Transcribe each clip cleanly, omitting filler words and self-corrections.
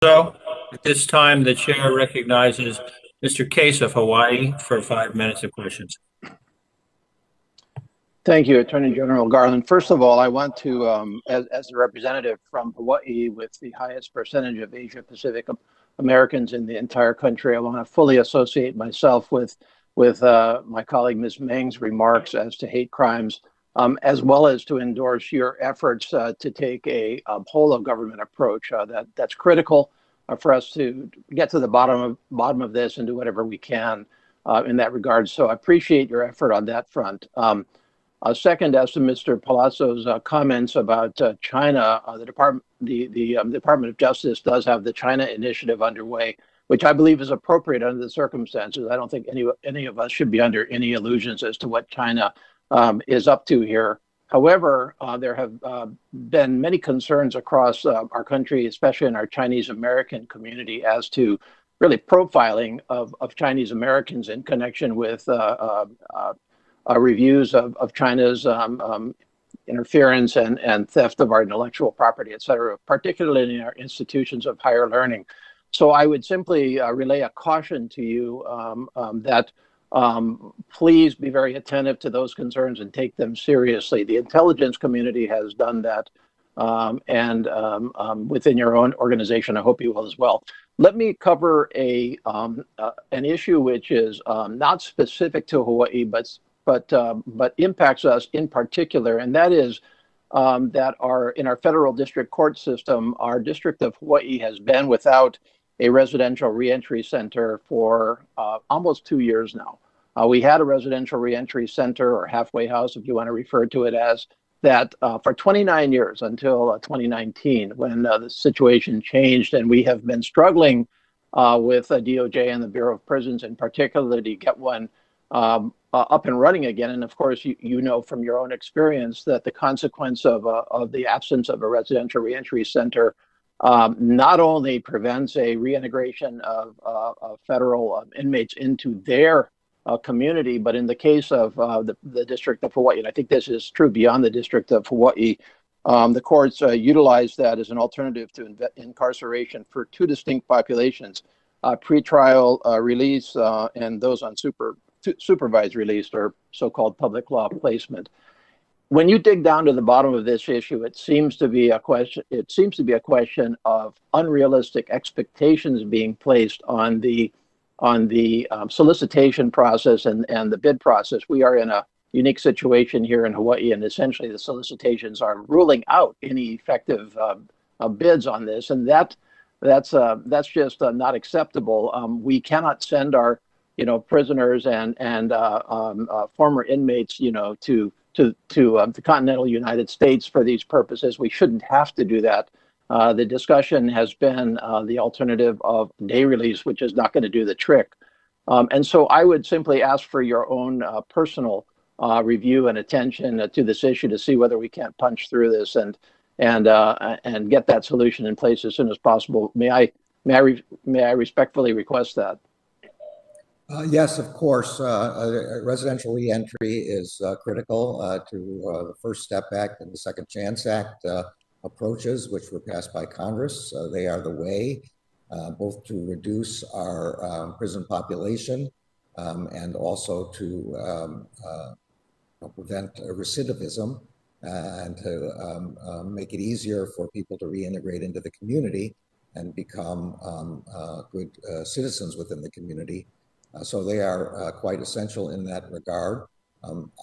So, at this time, the chair recognizes Mr. Case of Hawaii for 5 minutes of questions. Thank you, Attorney General Garland. First of all, I want to, as a representative from Hawaii with the highest percentage of Asia Pacific Americans in the entire country, I want to fully associate myself with my colleague Ms. Meng's remarks as to hate crimes, as well as to endorse your efforts to take a whole of government approach. That's critical for us to get to the bottom of this and do whatever we can in that regard. So I appreciate your effort on that front. Second, as to Mr. Palazzo's comments about China, the Department of Justice does have the China initiative underway, which I believe is appropriate under the circumstances. I don't think any of us should be under any illusions as to what China is up to here. However, there have been many concerns across our country, especially in our Chinese American community, as to really profiling of Chinese Americans in connection with reviews of China's interference and theft of our intellectual property, et cetera, particularly in our institutions of higher learning. So I would simply relay a caution to you that please be very attentive to those concerns and take them seriously. The intelligence community has done that, and within your own organization, I hope you will as well. Let me cover an issue which is not specific to Hawaii, but impacts us in particular, and that is that in our federal district court system, our District of Hawaii has been without a residential reentry center for almost 2 years now. We had a residential reentry center, or halfway house, if you want to refer to it as that, for 29 years until 2019, when the situation changed, and we have been struggling with DOJ and the Bureau of Prisons in particular to get one up and running again. And of course, you know from your own experience that the consequence of the absence of a residential reentry center not only prevents a reintegration of federal inmates into their community, but in the case of the District of Hawaii, and I think this is true beyond the District of Hawaii, the courts utilize that as an alternative to incarceration for two distinct populations, pretrial release and those on supervised release, or so-called public law placement. When you dig down to the bottom of this issue, it seems to be a question of unrealistic expectations being placed on the solicitation process and the bid process. We are in a unique situation here in Hawaii, and essentially the solicitations are ruling out any effective bids on this, and that's just not acceptable. We cannot send our prisoners and former inmates, to the continental United States for these purposes. We shouldn't have to do that. The discussion has been the alternative of day release, which is not going to do the trick. And so I would simply ask for your own personal review and attention to this issue to see whether we can't punch through this and get that solution in place as soon as possible. May I respectfully request that? Yes, of course. Residential reentry is critical to the First Step Act and the Second Chance Act approaches, which were passed by Congress. They are the way, both to reduce our prison population and also to prevent recidivism and to make it easier for people to reintegrate into the community and become good citizens within the community. So they are quite essential in that regard.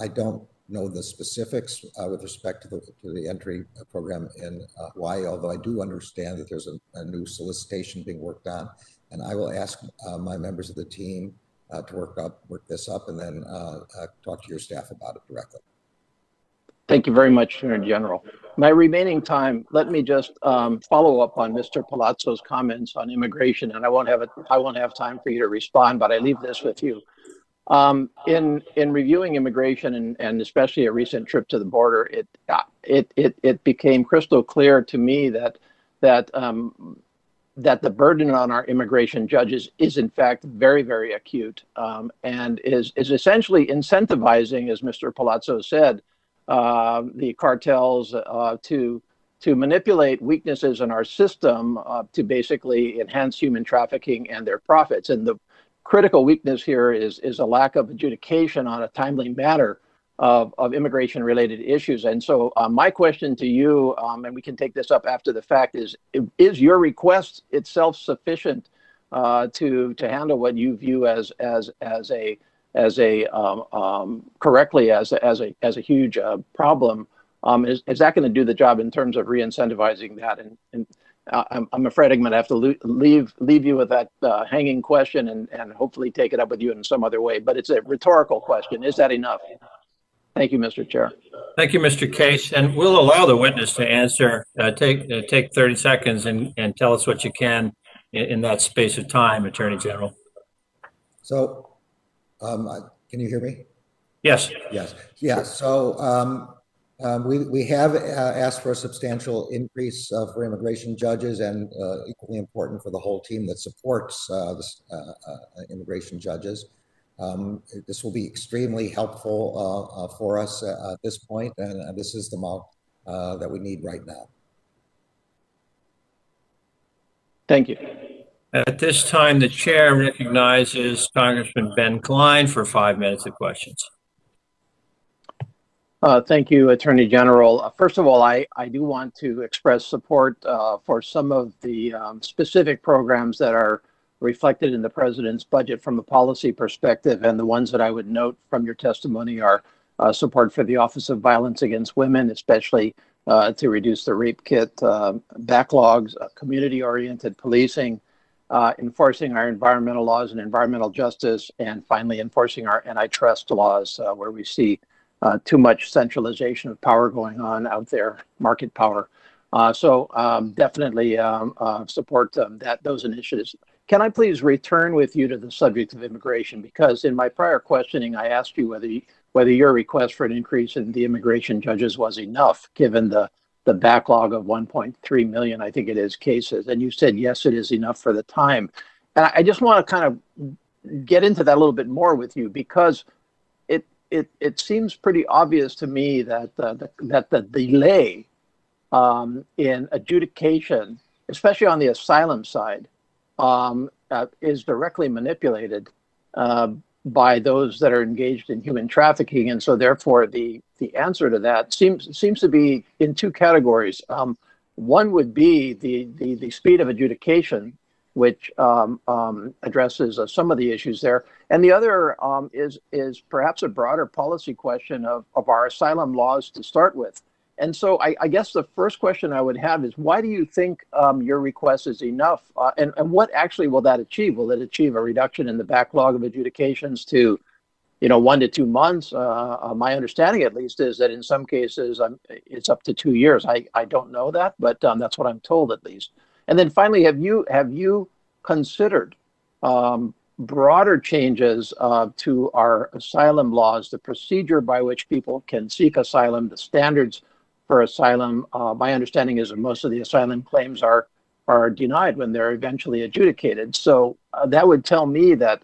I don't know the specifics with respect to the entry program in Hawaii, although I do understand that there's a new solicitation being worked on, and I will ask my members of the team to work this up and then talk to your staff about it directly. Thank you very much, Attorney General. My remaining time, let me just follow up on Mr. Palazzo's comments on immigration, and I won't have time for you to respond, but I leave this with you. In reviewing immigration and especially a recent trip to the border, it became crystal clear to me that the burden on our immigration judges is in fact very, very acute, and is essentially incentivizing, as Mr. Palazzo said, the cartels to to manipulate weaknesses in our system to basically enhance human trafficking and their profits. And the critical weakness here is a lack of adjudication on a timely matter of immigration-related issues. And so my question to you, and we can take this up after the fact, is your request itself sufficient to handle what you view as a correctly as a huge problem? Is that going to do the job in terms of re-incentivizing that? And I'm afraid I'm going to have to leave you with that hanging question and hopefully take it up with you in some other way. But it's a rhetorical question. Is that enough? Thank you, Mr. Chair. Thank you, Mr. Case. And we'll allow the witness to answer. Take 30 seconds and tell us what you can in that space of time, Attorney General. So, can you hear me? Yes. Yes. Yeah. So we have asked for a substantial increase for immigration judges, and equally important for the whole team that supports immigration judges. This will be extremely helpful for us at this point, and this is the amount that we need right now. Thank you. At this time, the chair recognizes Congressman Ben Klein for 5 minutes of questions. Thank you, Attorney General. First of all, I do want to express support for some of the specific programs that are reflected in the president's budget from a policy perspective, and the ones that I would note from your testimony are support for the Office of Violence Against Women, especially to reduce the rape kit backlogs, community-oriented policing, enforcing our environmental laws and environmental justice, and finally enforcing our antitrust laws where we see too much centralization of power going on out there, market power. So definitely support those initiatives. Can I please return with you to the subject of immigration? Because in my prior questioning, I asked you whether your request for an increase in the immigration judges was enough, given the backlog of 1.3 million, I think it is, cases. And you said, yes, it is enough for the time. And I just want to kind of get into that a little bit more with you, because it seems pretty obvious to me that the delay in adjudication, especially on the asylum side, is directly manipulated by those that are engaged in human trafficking. And so therefore the answer to that seems to be in two categories. One would be the speed of adjudication, which addresses some of the issues there. And the other is perhaps a broader policy question of our asylum laws to start with. And so I guess the first question I would have is, why do you think your request is enough? And what actually will that achieve? Will it achieve a reduction in the backlog of adjudications to, 1 to 2 months? My understanding, at least, is that in some cases it's up to 2 years. I don't know that, but that's what I'm told, at least. And then finally, have you considered broader changes to our asylum laws, the procedure by which people can seek asylum, the standards for asylum? My understanding is that most of the asylum claims are denied when they're eventually adjudicated. So that would tell me that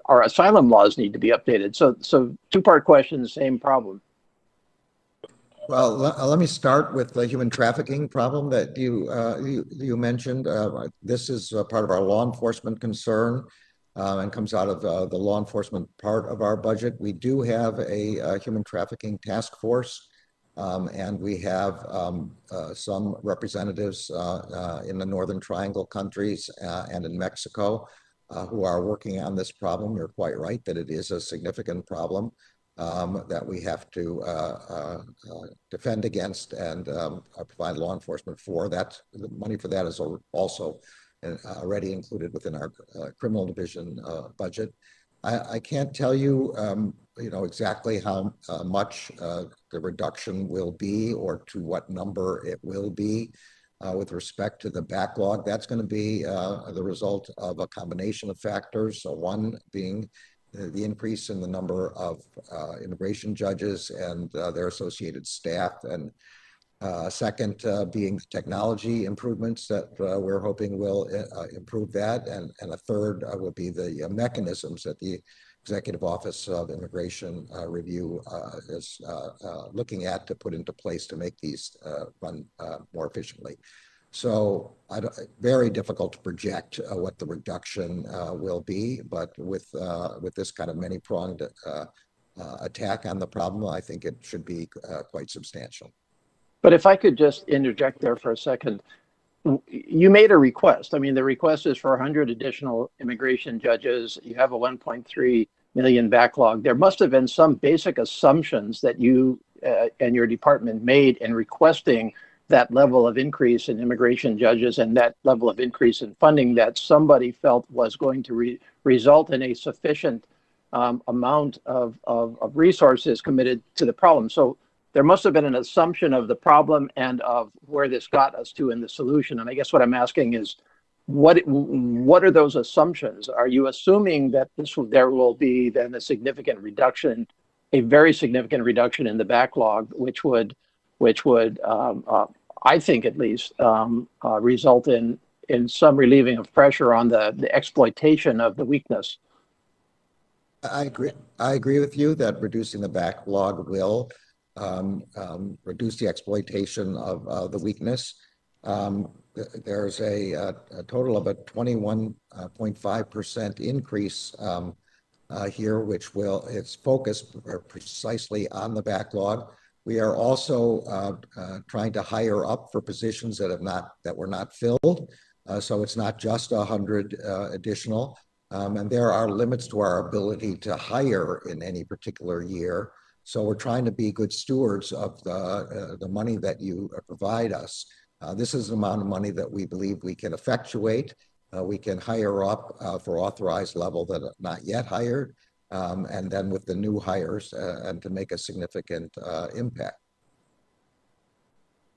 our asylum laws need to be updated. So two-part question, same problem. Well, let me start with the human trafficking problem that you mentioned. This is part of our law enforcement concern and comes out of the law enforcement part of our budget. We do have a human trafficking task force, and we have some representatives in the Northern Triangle countries and in Mexico who are working on this problem. You're quite right that it is a significant problem that we have to defend against and provide law enforcement for. That the money for that is also already included within our criminal division budget. I can't tell you, exactly how much the reduction will be or to what number it will be with respect to the backlog. That's going to be the result of a combination of factors. So one being the increase in the number of immigration judges and their associated staff, and second being the technology improvements that we're hoping will improve that, and a third will be the mechanisms that the Executive Office of Immigration Review is looking at to put into place to make these run more efficiently. So very difficult to project what the reduction will be, but with this kind of many-pronged attack on the problem, I think it should be quite substantial. But if I could just interject there for a second, you made a request. I mean, the request is for 100 additional immigration judges. You have a 1.3 million backlog. There must have been some basic assumptions that you and your department made in requesting that level of increase in immigration judges and that level of increase in funding that somebody felt was going to result in a sufficient amount of resources committed to the problem. So there must have been an assumption of the problem and of where this got us to in the solution. And I guess what I'm asking is, what are those assumptions? Are you assuming that there will be then a significant reduction, a very significant reduction in the backlog, which would I think at least result in some relieving of pressure on the exploitation of the weakness? I agree with you that reducing the backlog will reduce the exploitation of the weakness. There's a total of a 21.5% increase here, which it's focused precisely on the backlog. We are also trying to hire up for positions that were not filled. So it's not just 100 additional. And there are limits to our ability to hire in any particular year. So we're trying to be good stewards of the money that you provide us. This is the amount of money that we believe we can effectuate. We can hire up for authorized level that are not yet hired, and then with the new hires and to make a significant impact.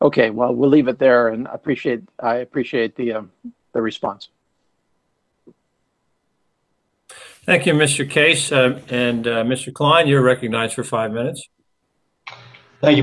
Okay, well, we'll leave it there, and I appreciate the response. Thank you, Mr. Case. And Mr. Klein, you're recognized for 5 minutes. Thank you, Mr.